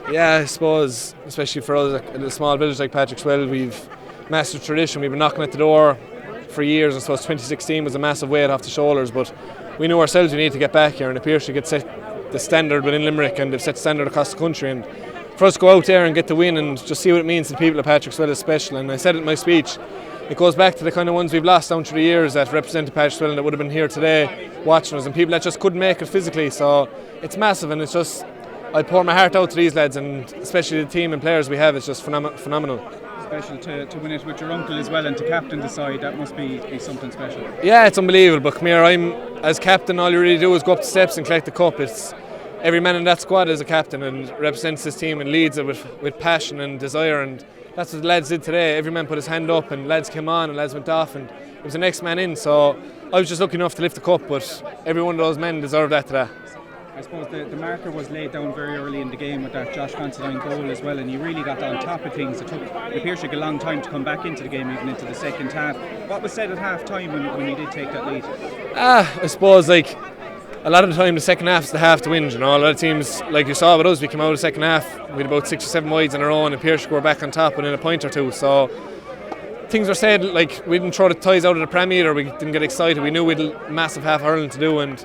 Yeah, I suppose, especially for us in a small village like Patrickswell, we've massive tradition. We've been knocking at the door for years. I suppose 2016 was a massive weight off the shoulders, but we knew ourselves we need to get back here, and Na Piarsaigh could set the standard within Limerick, and they've set the standard across the country. And for us to go out there and get the win and just see what it means to the people of Patrickswell is special. And I said it in my speech, it goes back to the kind of ones we've lost down through the years that represented Patrickswell and that would have been here today watching us, and people that just couldn't make it physically. So it's massive, and it's just, I pour my heart out to these lads, and especially the team and players we have. It's just phenomenal. Special to win it with your uncle as well and to captain the side. That must be something special. Yeah, it's unbelievable. But come here, as captain, all you really do is go up the steps and collect the cup. It's every man in that squad is a captain and represents his team and leads it with passion and desire, and that's what the lads did today. Every man put his hand up, and lads came on and lads went off, and it was the next man in. So I was just lucky enough to lift the cup, but every one of those men deserved that today. I suppose the marker was laid down very early in the game with that Josh Considine goal as well, and you really got on top of things. It took Na Piarsaigh a long time to come back into the game, even into the second half. What was said at half time when you did take that lead? I suppose like a lot of the time the second half is the half to win. You know, a lot of teams, like you saw with us, we came out of the second half with about 6 or 7 wides in our own, and Piarsaigh were back on top within a point or two. So things were said, like we didn't throw the ties out of the pram either. We didn't get excited. We knew we had a massive half hurling to do, and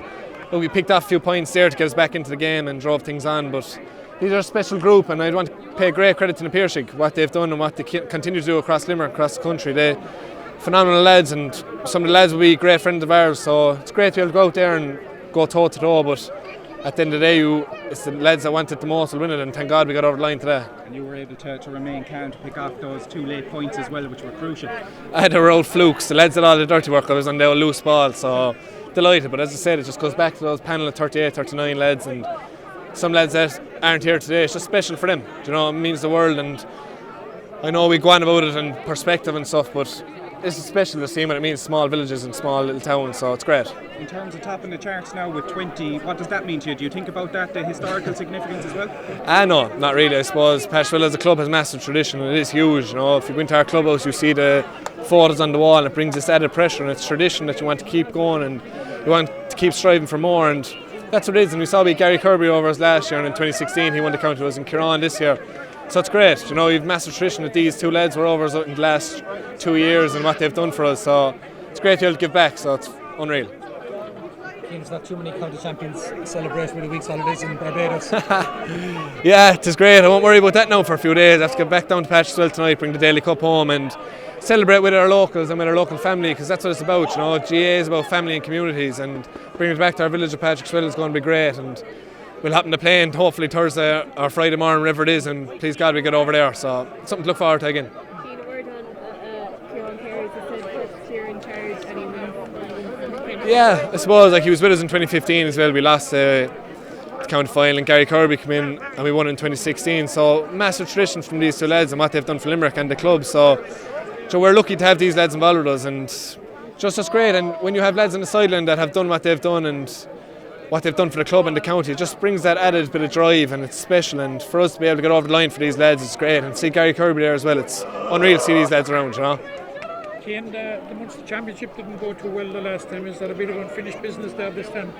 look, we picked off a few points there to get us back into the game and drove things on. But these are a special group, and I'd want to pay great credit to Na Piarsaigh, what they've done and what they continue to do across Limerick, across the country. They're phenomenal lads, and some of the lads will be great friends of ours. So it's great to be able to go out there and go toe to toe. But at the end of the day, it's the lads that want it the most will win it, and thank God we got over the line today. And you were able to remain calm to pick off those 2 late points as well, which were crucial. I had a road flukes. The lads did all the dirty work. I was on the loose ball, so delighted. But as I said, it just goes back to those panel of 38, 39 lads, and some lads that aren't here today. It's just special for them. Do you know, it means the world, and I know we go on about it and perspective and stuff, but this is special to see what it means, small villages and small little towns, so it's great. In terms of topping the charts now with 20, what does that mean to you? Do you think about that, the historical significance as well? No, not really. I suppose Patrickswell as a club has massive tradition, and it is huge. You know, if you go into our clubhouse, you see the photos on the wall, and it brings this added pressure, and it's tradition that you want to keep going, and you want to keep striving for more, and that's what it is. And we saw Gary Kirby over us last year, and in 2016 he won the county with us in Kieran this year. So it's great. You know, you've massive tradition that these 2 lads were over us in the last 2 years and what they've done for us. So it's great to be able to give back. So it's unreal. There's not too many county champions celebrate with a week's holidays in Barbados. Yeah, it is great. I won't worry about that now for a few days. I have to get back down to Patrickswell tonight, bring the Daly Cup home, and celebrate with our locals and with our local family, because that's what it's about. You know, GAA is about family and communities, and bringing it back to our village of Patrickswell is going to be great. And we'll happen to play, and hopefully Thursday or Friday morning, wherever it is, and please God we get over there. So something to look forward to again. Cian, a word on Cian Carey's first year in charge, and he wins. Yeah, I suppose like he was with us in 2015 as well. We lost the county final, and Gary Kirby came in and we won in 2016. So massive tradition from these 2 lads and what they've done for Limerick and the club. So we're lucky to have these lads involved with us, and just as great. And when you have lads on the sideline that have done what they've done and what they've done for the club and the county, it just brings that added bit of drive, and it's special. And for us to be able to get over the line for these lads, it's great. And see Gary Kirby there as well, it's unreal to see these lads around, you know. Cian, the Munster Championship didn't go too well the last time. Is that a bit of unfinished business there this time?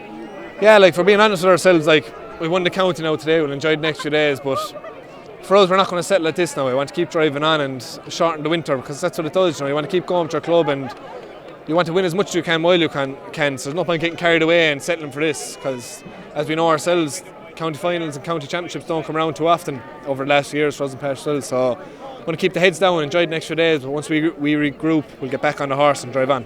Yeah, like for being honest with ourselves, like we won the county now today, we'll enjoy the next few days, but for us we're not going to settle at this now. We want to keep driving on and shorten the winter, because that's what it does. You know, you want to keep going with your club, and you want to win as much as you can while you can. So there's no point getting carried away and settling for this, because as we know ourselves, county finals and county championships don't come around too often over the last few years for us in Patrickswell. So we want to keep the heads down and enjoy the next few days, but once we regroup, we'll get back on the horse and drive on.